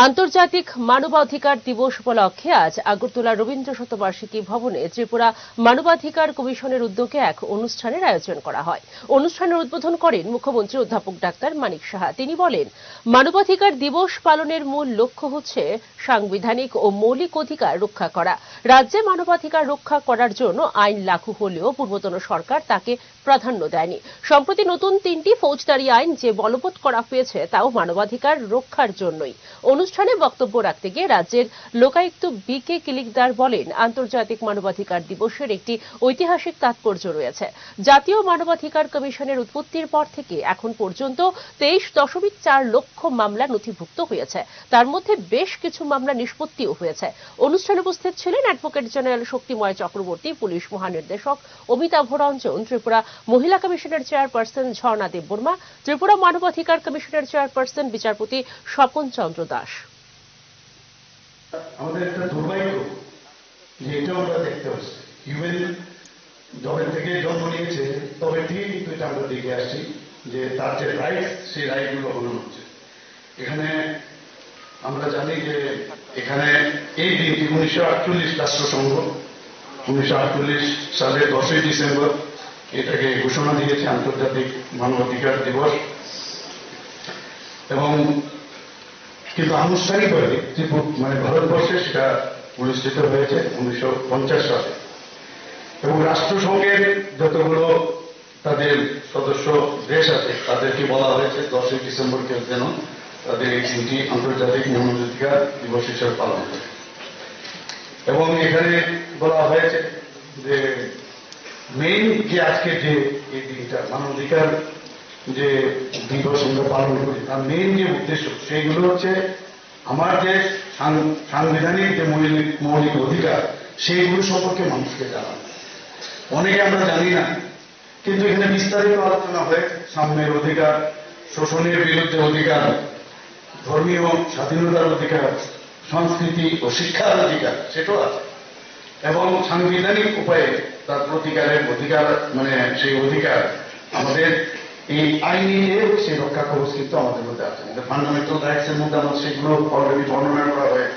আন্তর্জাতিক মানবাধিকার দিবস উপলক্ষে আজ আগরতলা রবীন্দ্র শতবার্ষিকী ভবনে ত্রিপুরা মানবাধিকার কমিশনের উদ্যোগে এক অনুষ্ঠানের আয়োজন করা হয়। অনুষ্ঠানের উদ্বোধন করেন মুখ্যমন্ত্রী অধ্যাপক ডাক্তার মানিক সাহা। তিনি বলেন, মানবাধিকার দিবস পালনের মূল লক্ষ্য হচ্ছে সাংবিধানিক ও মৌলিক অধিকার রক্ষা করা। রাজ্যে মানবাধিকার রক্ষা করার জন্য আইন লাগু হলেও পূর্বতন সরকার তাকে প্রাধান্য দেয়নি। সম্প্রতি নতুন 3টি ফৌজদারি আইন যে বলবৎ করা হয়েছে তাও মানবাধিকার রক্ষার জন্যই। অনুষ্ঠানে বক্তব্য রাখতে গিয়ে রাজ্যের লোকায়ুক্ত বি.কে কিলিকদার বলেন, আন্তর্জাতিক মানবাধিকার দিবসের একটি ঐতিহাসিক তাৎপর্য রয়েছে। জাতীয় মানবাধিকার কমিশনের উৎপত্তির পর থেকে এখন পর্যন্ত 23.4 লক্ষ মামলা নথিভুক্ত হয়েছে। তার মধ্যে বেশ কিছু মামলা নিষ্পত্তিও হয়েছে। অনুষ্ঠানে উপস্থিত ছিলেন advocate general Shaktimoy Chakraborty, police মহানির্দেশক অমিতাভ রঞ্জন, ত্রিপুরা মহিলা কমিশনের চেয়ারপারসন ঝর্ণা দেববর্মা, ত্রিপুরা মানবাধিকার কমিশনের চেয়ারপারসন বিচারপতি স্বপন চন্দ্র দাস। আমাদের একটা দুর্ভাগ্য যে এটাও আমরা দেখতে পাচ্ছি, ইভেন যবে থেকে জন্ম নিয়েছে তবে থেকে কিন্তু এটা আমরা দেখে আসছি যে তার যে রাইট, সেই রাইটগুলো হলো হচ্ছে। এখানে আমরা জানি যে এখানে এই দিনটি 1948 রাষ্ট্রসংঘ 1948 সালের 10ই ডিসেম্বর এটাকে ঘোষণা দিয়েছে আন্তর্জাতিক মানবাধিকার দিবস। এবং কিন্তু আনুষ্ঠানিকভাবে ভারতবর্ষে সেটা অনুষ্ঠিত হয়েছে 1950 সালে। এবং রাষ্ট্রসংঘের যতগুলো তাদের সদস্য দেশ আছে তাদেরকে বলা হয়েছে 10ই ডিসেম্বরকে যেন তাদের এই দিনটি আন্তর্জাতিক মানবাধিকার দিবস হিসেবে পালন করে। এবং এখানে বলা হয়েছে যে মেইন যে আজকে যে এই দিনটা মানবাধিকার যে দিবস আমরা পালন করি তার মেইন যে উদ্দেশ্য সেইগুলো হচ্ছে আমার যে সাংবিধানিক যে মৌলিক অধিকার সেইগুলো সম্পর্কে মানুষকে জানানো। অনেকে আমরা জানি না, কিন্তু এখানে বিস্তারিত আলোচনা হয় সাম্যের অধিকার, শোষণের বিরুদ্ধে অধিকার, ধর্মীয় স্বাধীনতার অধিকার, সংস্কৃতি ও শিক্ষার অধিকার সেটাও আছে। এবং সাংবিধানিক উপায়ে তার প্রতিকারের অধিকার সেই অধিকার আমাদের এই আইনে সেই রক্ষা কবচ কিন্তু আমাদের মধ্যে আছে। আমাদের ফান্ডামেন্টাল রাইটস এর মধ্যে আমাদের সেগুলো অলরেডি বর্ণনা করা হয়।